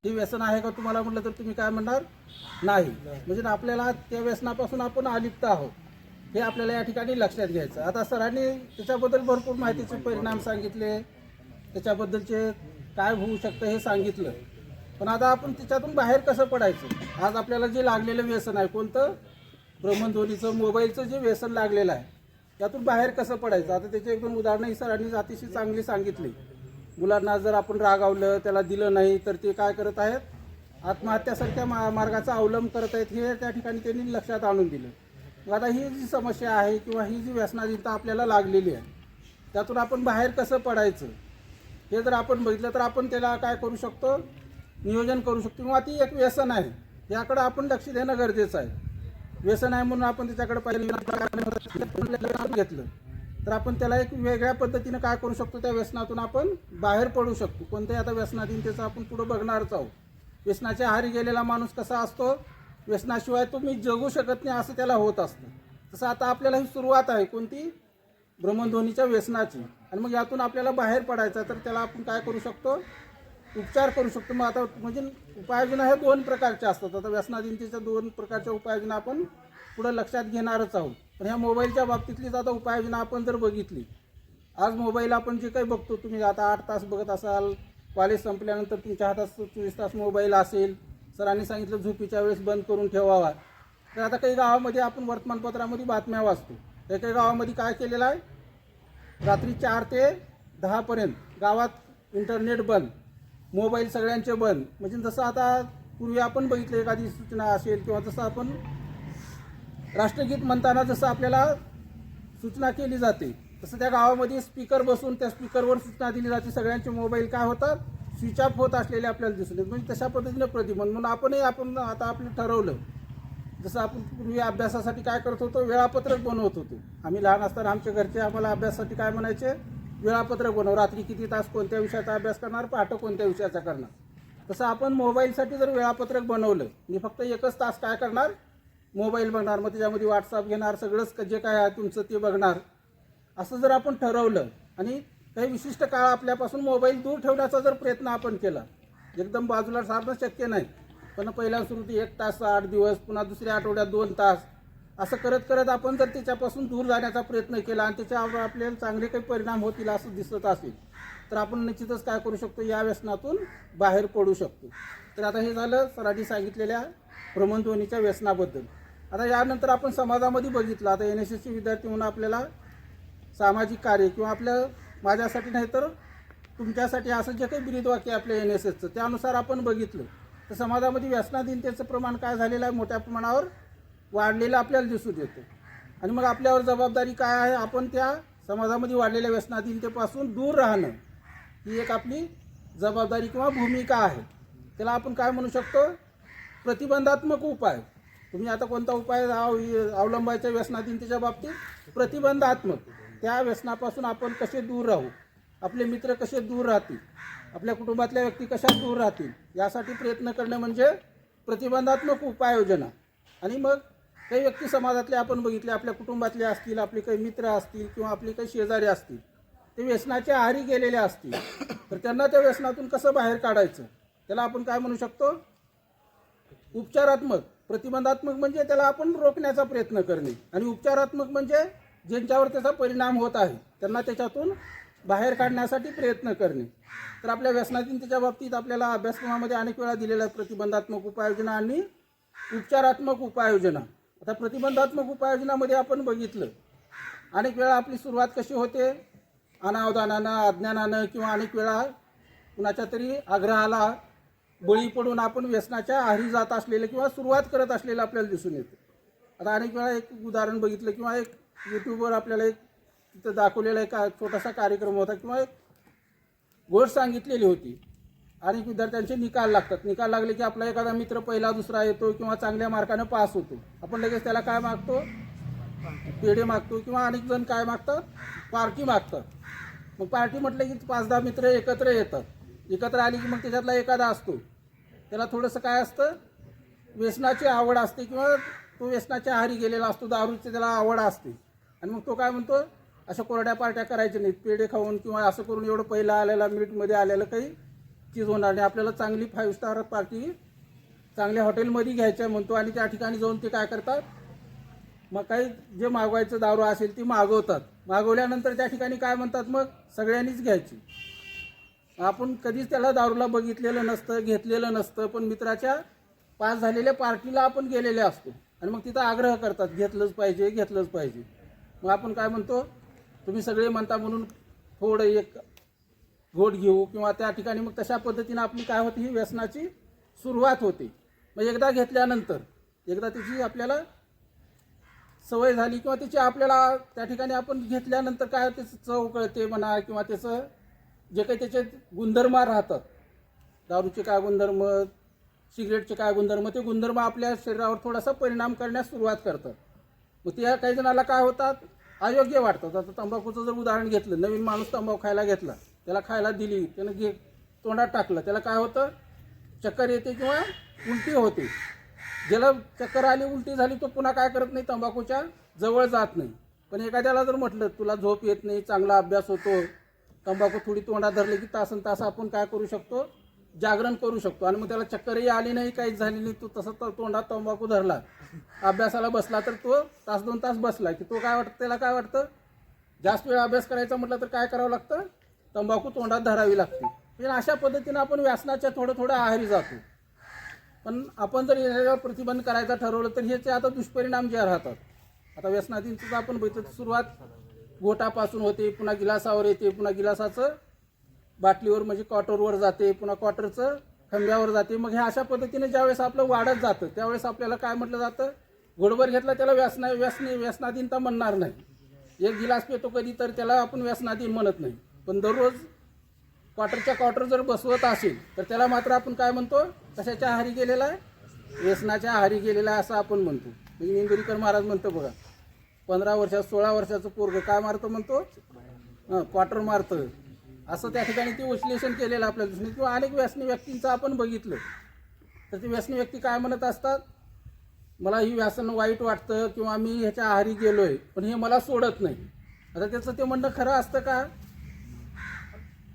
हे व्यसन आहे का तुम्हाला म्हटलं तर तुम्ही काय म्हणणार नाही. म्हणजे आपल्याला त्या व्यसनापासून आपण अलिप्त आहोत हे आपल्याला या ठिकाणी लक्षात घ्यायचं. आता सरांनी त्याच्याबद्दल भरपूर माहितीचे परिणाम सांगितले, त्याच्याबद्दलचे काय होऊ शकतं हे सांगितलं. पण आता आपण त्याच्यातून बाहेर कसं पडायचं? आज आपल्याला जे लागलेलं व्यसन आहे कोणतं? भ्रमणध्वनीचं, मोबाईलचं जे व्यसन लागलेलं आहे त्यातून बाहेर कसं पडायचं? आता त्याचे एक दोन उदाहरणं सरांनी अतिशय चांगली सांगितली. मुलांना जर आपण रागावलं, त्याला दिलं नाही तर ते काय करत आहेत? आत्महत्यासारख्या मार्गाचा अवलंब करत आहेत हे त्या ठिकाणी त्यांनी लक्षात आणून दिलं. आता ही जी समस्या आहे किंवा ही जी व्यसनाधीनता आपल्याला लागलेली आहे त्यातून आपण बाहेर कसं पडायचं हे जर आपण बघितलं तर आपण त्याला काय करू शकतो? नियोजन करू शकतो. किंवा ती एक व्यसन आहे याकडे आपण लक्ष देणं गरजेचं आहे. व्यसन आहे म्हणून आपण त्याच्याकडे पाहिलं घेतलं तर आपण त्याला एक वेगळ्या पद्धतीनं काय करू शकतो? त्या व्यसनातून आपण बाहेर पडू शकतो. कोणत्याही आता व्यसनाधीनतेचं आपण पुढे बघणारच आहोत. व्यसनाच्या आहारी गेलेला माणूस कसा असतो? व्यसनाशिवाय तो मी जगू शकत नाही असं त्याला होत असतं. तसं आता आपल्याला ही सुरुवात आहे कोणती? भ्रमणध्वनीच्या व्यसनाची. आणि मग यातून आपल्याला बाहेर पडायचं तर त्याला आपण काय करू शकतो? उपचार करू शकतो. मग आता म्हणजे उपाययोजना ह्या दोन प्रकारच्या असतात. आता व्यसनाधीनतेच्या दोन प्रकारच्या उपाययोजना आपण पुढे लक्षात घेणारच आहोत. पण ह्या मोबाईलच्या बाबतीतलीच आता उपाययोजना आपण जर बघितली, आज मोबाईल आपण जे काही बघतो, तुम्ही आता 8 तास बघत असाल, कॉलेज संपल्यानंतर तुमच्या हातात 24 तास मोबाईल असेल. सरांनी सांगितलं झोपीच्या वेळेस बंद करून ठेवावा. तर आता काही गावामध्ये आपण वर्तमानपत्रामध्ये बातम्या वाचतो. काही गावामध्ये काय केलेलं आहे? रात्री 4 ते 10 पर्यंत गावात इंटरनेट बंद, मोबाईल सगळ्यांचे बंद. म्हणजे जसं आता पूर्वी आपण बघितलं एखादी सूचना असेल किंवा जसं आपण राष्ट्रगीत म्हणताना जसं आपल्याला सूचना केली जाते तसं त्या गावामध्ये स्पीकर बसून त्या स्पीकरवर सूचना दिली जाते. सगळ्यांचे मोबाईल काय होतात? स्विच ऑफ होत असलेले आपल्याला दिसून येतात. म्हणजे तशा पद्धतीनं प्रतिबंध म्हणून आपण आता आपलं ठरवलं. जसं आपण पूर्वी अभ्यासासाठी काय करत होतो? वेळापत्रक बनवत होतो. आम्ही लहान असताना आमच्या घरचे आम्हाला अभ्यासासाठी काय म्हणायचे? वेळापत्रक बनव, रात्री किती तास कोणत्या विषयाचा अभ्यास करणार, पहाटे कोणत्या विषयाचा करणार. तसं आपण मोबाईलसाठी जर वेळापत्रक बनवलं, मी फक्त 1च तास काय करणार? मोबाईल बघणार, मग त्याच्यामध्ये व्हॉट्सअप घेणार, सगळंच जे काय आहे तुमचं ते बघणार, असं जर आपण ठरवलं आणि काही विशिष्ट काळ आपल्यापासून मोबाईल दूर ठेवण्याचा जर प्रयत्न आपण केला, एकदम बाजूला सारणं शक्य नाही, पण पहिल्या सुरुवाती 1 तास 8 दिवस, पुन्हा दुसऱ्या आठवड्यात 2 तास, असं करत करत आपण जर त्याच्यापासून दूर जाण्याचा प्रयत्न केला आणि त्याच्यावर आपल्याला चांगले काही परिणाम होतील असं दिसत असेल तर आपण निश्चितच काय करू शकतो? या व्यसनातून बाहेर पडू शकतो. तर आता हे झालं सरांनी सांगितलेल्या भ्रमणध्वनीच्या व्यसनाबद्दल. आता यानंतर आपण समाजामध्ये बघितलं, आता NSSचे विद्यार्थी म्हणून आपल्याला सामाजिक कार्य किंवा माझ्यासाठी नाही तर तुमच्यासाठी असं जे काही ब्रीदवाक्य आपल्या NSSचं त्यानुसार आपण बघितलं तर समाजामध्ये व्यसनाधीनतेचं प्रमाण काय झालेलं आहे? मोठ्या प्रमाणावर वाढलेलं आपल्याला दिसून येतं. आणि मग आपल्यावर जबाबदारी काय आहे? आपण त्या समाजामध्ये वाढलेल्या व्यसनाधीनतेपासून दूर राहणं ही एक आपली जबाबदारी किंवा भूमिका आहे. त्याला आपण काय म्हणू शकतो? प्रतिबंधात्मक उपाय. तुम्ही आता कोणता उपाय अवलंबायचा व्यसनाधीनतेच्या बाबतीत? प्रतिबंधात्मक. त्या व्यसनापासून आपण कसे दूर राहू, आपले मित्र कसे दूर राहतील, आपल्या कुटुंबातल्या व्यक्ती कशा दूर राहतील यासाठी प्रयत्न करणं म्हणजे प्रतिबंधात्मक उपाययोजना. आणि मग काही व्यक्ती समाजातले आपण बघितले, आपल्या कुटुंबातले असतील, आपले काही मित्र असतील किंवा आपले काही शेजारी असतील, ते व्यसनाच्या आहारी गेलेले असतील तर त्यांना त्या व्यसनातून कसं बाहेर काढायचं त्याला आपण काय म्हणू शकतो? उपचारात्मक. प्रतिबंधात्मक म्हणजे त्याला आपण रोखण्याचा प्रयत्न करणे आणि उपचारात्मक म्हणजे ज्यांच्यावर त्याचा परिणाम होत आहे त्यांना त्याच्यातून बाहेर काढण्यासाठी प्रयत्न करणे. तर आपल्या व्यसनाधीनतेच्या बाबतीत आपल्याला अभ्यासक्रमामध्ये अनेक वेळा दिलेल्या प्रतिबंधात्मक उपाययोजना आणि उपचारात्मक उपाययोजना. आता प्रतिबंधात्मक उपाययोजनामध्ये आपण बघितलं अनेक वेळा आपली सुरुवात कशी होते? अनावधानानं, अज्ञानानं किंवा अनेक वेळा कुणाच्या तरी आग्रहाला बळी पडून आपण व्यसनाच्या आहारी जात असलेलं किंवा सुरुवात करत असलेलं आपल्याला दिसून येतं. आता अनेक वेळा एक उदाहरण बघितलं किंवा एक यूट्यूबवर आपल्याला एक तिथं दाखवलेला एक छोटासा कार्यक्रम होता किंवा एक गोष्ट सांगितलेली होती. अनेक विद्यार्थ्यांचे निकाल लागतात. निकाल लागले की आपला एखादा मित्र पहिला दुसरा येतो किंवा चांगल्या मार्कानं पास होतो. आपण लगेच त्याला काय मागतो? पेढे मागतो किंवा अनेक जण काय मागतात? पार्टी मागतात. मग पार्टी म्हटलं की 5-10 मित्र एकत्र येतात. एकत्र आली की मग त्याच्यातला एखादा असतो, त्याला थोडंसं काय असतं? व्यसनाची आवड असते किंवा तो व्यसनाच्या आहारी गेलेला असतो, दारूची त्याला आवड असते. आणि मग तो काय म्हणतो? अशा कोरड्या पार्ट्या करायच्या नाहीत, पेढे खाऊन किंवा असं करून एवढं पहिलं आलेला मीठमध्ये आलेलं काही चीज होणार नाही. आपल्याला चांगली 5 स्टार पार्टी चांगल्या हॉटेलमध्ये घ्यायचं म्हणतो आणि त्या ठिकाणी जाऊन ते काय करतात, मग काही जे मागवायचं दारू असेल ती मागवतात. मागवल्यानंतर त्या ठिकाणी काय म्हणतात, मग सगळ्यांनीच घ्यायची. आपण कधीच त्याला दारूला बघितलेलं नसतं, घेतलेलं नसतं, पण मित्राच्या पास झालेल्या पार्टीला आपण गेलेले असतो आणि मग तिथं आग्रह करतात, घेतलंच पाहिजे घेतलंच पाहिजे. मग आपण काय म्हणतो, तुम्ही सगळे म्हणता म्हणून थोडं एक घोट घेऊ किंवा त्या ठिकाणी मग तशा पद्धतीनं आपली काय होती, ही व्यसनाची सुरुवात होते. मग एकदा घेतल्यानंतर एकदा त्याची आपल्याला सवय झाली किंवा त्याची आपल्याला त्या ठिकाणी आपण घेतल्यानंतर काय त्याचं चव कळते म्हणा किंवा त्याचं जे काही त्याचे गुणधर्म राहतात, दारूचे काय गुणधर्म, सिगरेटचे काय गुणधर्म, ते गुणधर्म आपल्या शरीरावर थोडासा परिणाम करण्यास सुरुवात करतात. मग त्या काही जणाला काय होतात, अयोग्य वाटतात. आता तंबाखूचं जर उदाहरण घेतलं, नवीन माणूस तंबाखू खायला घेतला, त्याला खायला दिली, त्यानं तोंडात टाकलं, त्याला काय होतं, चक्कर येते किंवा उलटी होते. ज्याला चक्कर आली, उलटी झाली, तो पुन्हा काय करत नाही, तंबाखूच्या जवळ जात नाही. पण एखाद्याला जर म्हटलं तुला झोप येत नाही, चांगला अभ्यास होतो, तंबाखू थोडी तोंडात धरली की तासन तास आपण काय करू शकतो, जागरण करू शकतो. आणि मग त्याला चक्करही आली नाही, काहीच झाली नाही, तो तसं तर तोंडात तंबाखू धरला, अभ्यासाला बसला, तर तो तास 2 तास बसला की तो काय वाटतं, त्याला काय वाटतं, जास्त वेळ अभ्यास करायचा म्हटलं तर काय करावं लागतं, तंबाखू तोंडात धरावी लागते. म्हणजे अशा पद्धतीनं आपण व्यसनाच्या थोडं आहारी जातो. पण आपण जर याच्यावर प्रतिबंध करायचा ठरवलं तर ह्याचे आता दुष्परिणाम जे राहतात, आता व्यसनाधीनचं आपण बघितलं, सुरुवात गोटापासून होते, पुन्हा गिलासावर येते, पुन्हा गिलासाचं बाटलीवर म्हणजे क्वार्टरवर जाते, पुन्हा क्वार्टरचं खंब्यावर जाते. मग हे अशा पद्धतीने ज्यावेळेस आपलं वाढत जातं त्यावेळेस आपल्याला काय म्हटलं जातं, घोडभर घेतला त्याला व्यसनाधीनता म्हणणार नाही. एक गिलास पितो कधी तर त्याला आपण व्यसनाधीन म्हणत नाही. पण दररोज क्वार्टर जर बसवत असेल तर त्याला मात्र आपण काय म्हणतो, कशाच्या आहारी गेलेला आहे, व्यसनाच्या आहारी गेलेला आहे असं आपण म्हणतो. म्हणजे इंदुरीकर महाराज म्हणतो बघा, 15 वर्षात 16 वर्षाचं पोरगं काय मारतं म्हणतो, क्वार्टर मारतं. असं त्या ठिकाणी ते विश्लेषण केलेलं आपल्या दृष्टीने. किंवा अनेक व्यसनी व्यक्तींचं आपण बघितलं तर ते व्यसनी व्यक्ती काय म्हणत असतात, मला ही व्यसन वाईट वाटतं किंवा मी ह्याच्या आहारी गेलोय पण हे मला सोडत नाही. आता त्याचं ते म्हणणं खरं असतं का,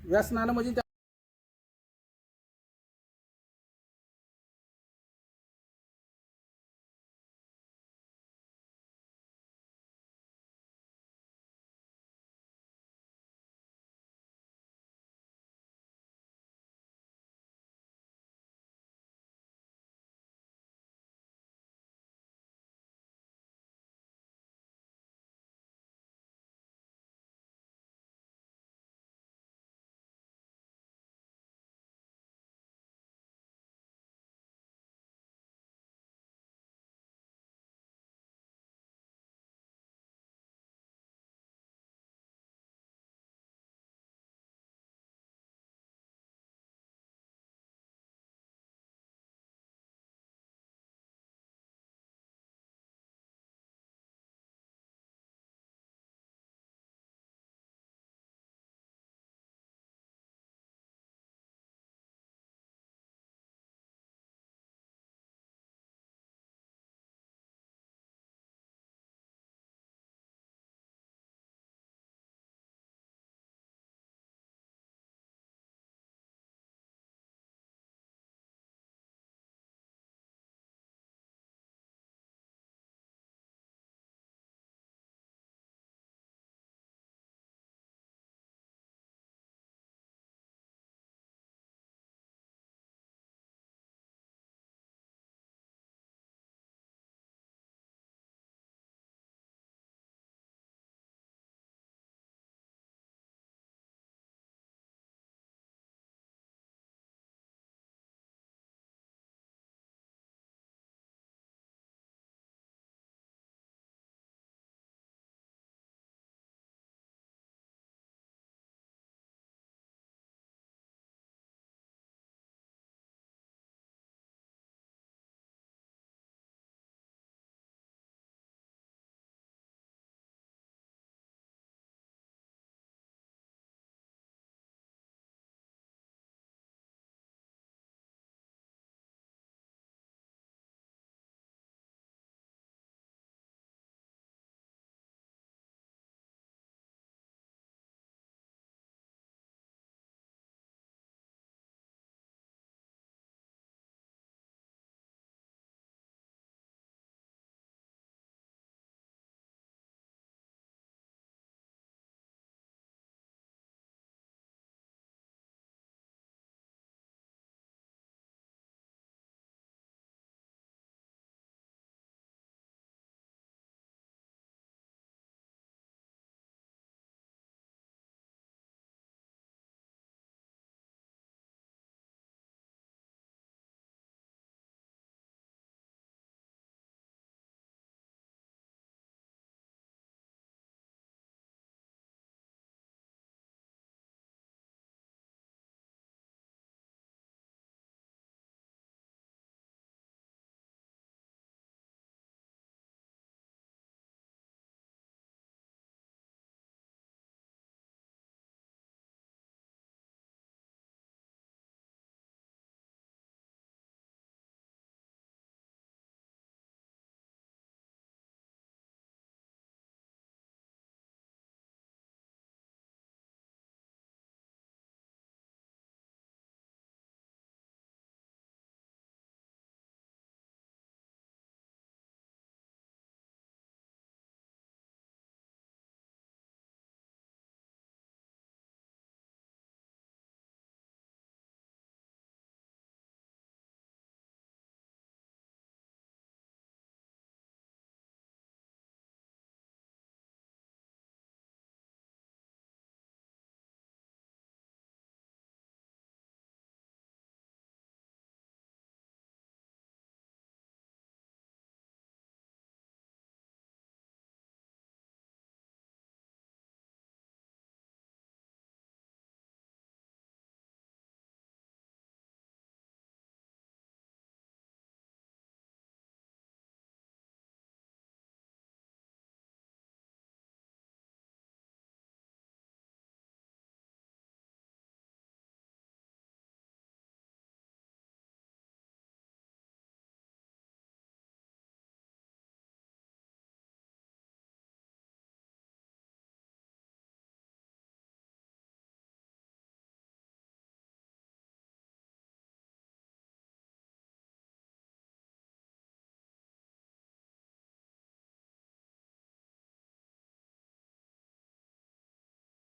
व्यसनानं म्हणजे